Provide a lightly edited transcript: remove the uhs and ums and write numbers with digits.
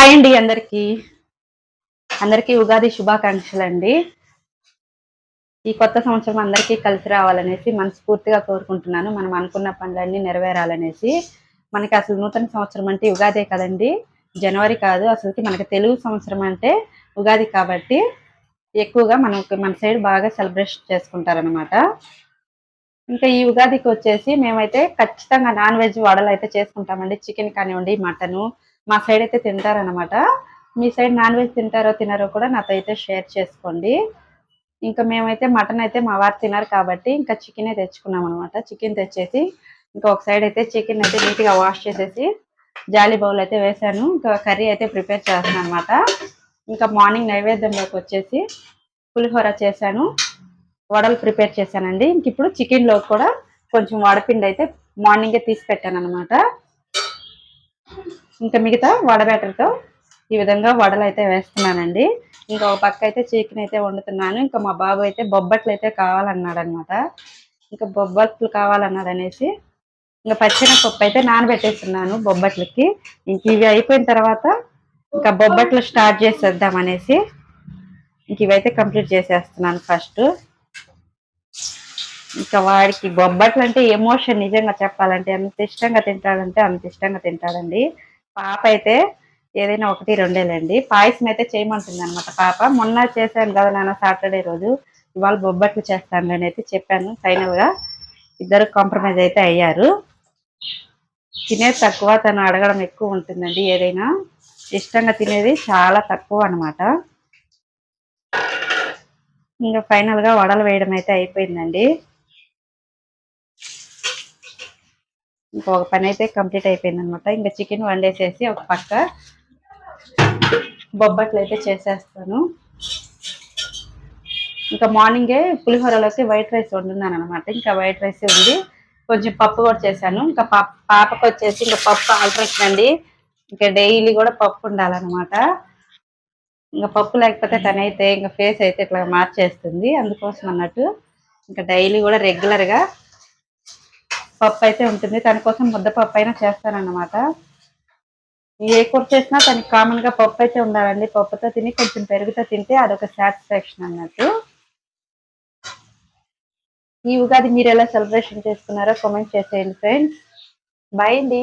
Hi అండి అందరికి అందరికీ ఉగాది శుభాకాంక్షలు అండి. ఈ కొత్త సంవత్సరం అందరికీ కలిసి రావాలనేసి మనస్ఫూర్తిగా కోరుకుంటున్నాను. మనం అనుకున్న పనులన్నీ నెరవేరాలనేసి. మనకి అసలు నూతన సంవత్సరం అంటే ఉగాదే కదండి. జనవరి కాదు, అసలుకి మనకి తెలుగు సంవత్సరం అంటే ఉగాది కాబట్టి ఎక్కువగా మన సైడ్ బాగా సెలబ్రేషన్ చేసుకుంటారనమాట. ఇంకా ఈ ఉగాదికి వచ్చేసి మేమైతే ఖచ్చితంగా నాన్ వెజ్ వడలు అయితే చేసుకుంటామండి. చికెన్ కానివ్వండి, మటను మా సైడ్ అయితే తింటారనమాట. మీ సైడ్ నాన్ వెజ్ తింటారో తినారో కూడా నాతో అయితే షేర్ చేసుకోండి. ఇంకా మేమైతే మటన్ అయితే మా వారు తినరు కాబట్టి ఇంకా చికెనే తెచ్చుకున్నాం అనమాట. చికెన్ తెచ్చేసి ఇంకా ఒక సైడ్ అయితే చికెన్ అయితే నీట్గా వాష్ చేసేసి జాలీ బౌల్ అయితే వేసాను. ఇంకా కర్రీ అయితే ప్రిపేర్ చేస్తాను అనమాట. ఇంకా మార్నింగ్ నైవేద్యంలోకి వచ్చేసి పులిహోర చేశాను, వడలు ప్రిపేర్ చేశానండి. ఇంక ఇప్పుడు చికెన్లో కూడా కొంచెం వడపిండి అయితే మార్నింగే తీసి పెట్టాను అనమాట. ఇంకా మిగతా వడ బ్యాటర్తో ఈ విధంగా వడలు అయితే వేస్తున్నానండి. ఇంకా ఒక పక్క అయితే చికెన్ అయితే వండుతున్నాను. ఇంకా మా బాబు అయితే బొబ్బట్లు అయితే కావాలన్నాడు అనమాట. ఇంకా బొబ్బట్లు కావాలన్నాడు అనేసి ఇంకా పచ్చెనపప్పు అయితే నానబెట్టేస్తున్నాను బొబ్బట్లకి. ఇంక ఇవి అయిపోయిన తర్వాత ఇంకా బొబ్బట్లు స్టార్ట్ చేసేద్దాం అనేసి ఇంక ఇవైతే కంప్లీట్ చేసేస్తున్నాను ఫస్ట్. ఇంకా వాడికి బొబ్బట్లు అంటే ఎమోషన్, నిజంగా చెప్పాలంటే ఎంత ఇష్టంగా తింటాడంటే అంత ఇష్టంగా తింటాడండి. పాప అయితే ఏదైనా ఒకటి రెండేలేండి. పాయసం అయితే చేయమంటుంది అనమాట పాప. మొన్న చేశాను కదా నాన్న సాటర్డే రోజు, ఇవాళ బొబ్బట్లు చేస్తాను అని అయితే చెప్పాను. ఫైనల్గా ఇద్దరు కాంప్రమైజ్ అయితే అయ్యారు. తినేది తక్కువ, తను అడగడం ఎక్కువ ఉంటుందండి. ఏదైనా ఇష్టంగా తినేది చాలా తక్కువ అనమాట. ఇంకా ఫైనల్గా వడలు వేయడం అయితే అయిపోయిందండి. ఇంకొక పని అయితే కంప్లీట్ అయిపోయింది అనమాట. ఇంకా చికెన్ వండేసేసి ఒక పక్క బొబ్బట్లు అయితే చేసేస్తాను. ఇంకా మార్నింగే పులిహోరలోకి వైట్ రైస్ వండున్నాను అనమాట. ఇంకా వైట్ రైస్ ఉంది, కొంచెం పప్పు కూడా చేశాను. ఇంకా పాపకు వచ్చేసి ఇంకా పప్పు ఆల్టరేషన్ అండి. ఇంకా డైలీ కూడా పప్పు ఉండాలన్నమాట. ఇంకా పప్పు లేకపోతే తనైతే ఇంకా ఫేస్ అయితే ఇట్లా మార్చేస్తుంది. అందుకోసం అన్నట్టు ఇంకా డైలీ కూడా రెగ్యులర్గా పప్పు అయితే ఉంటుంది. తన కోసం ముద్దపప్పు అయినా చేస్తానన్నమాట. ఏ కూర చేసినా తనకి కామన్గా పప్పు అయితే ఉండాలండి. పప్పుతో తిని కొంచెం పెరుగుతో తింటే అదొక సాటిస్ఫాక్షన్ అన్నట్టు. ఈ ఉగాది మీరు ఎలా సెలబ్రేషన్ చేసుకున్నారో కామెంట్ చేసేయండి ఫ్రెండ్స్. బాయ్ అండి.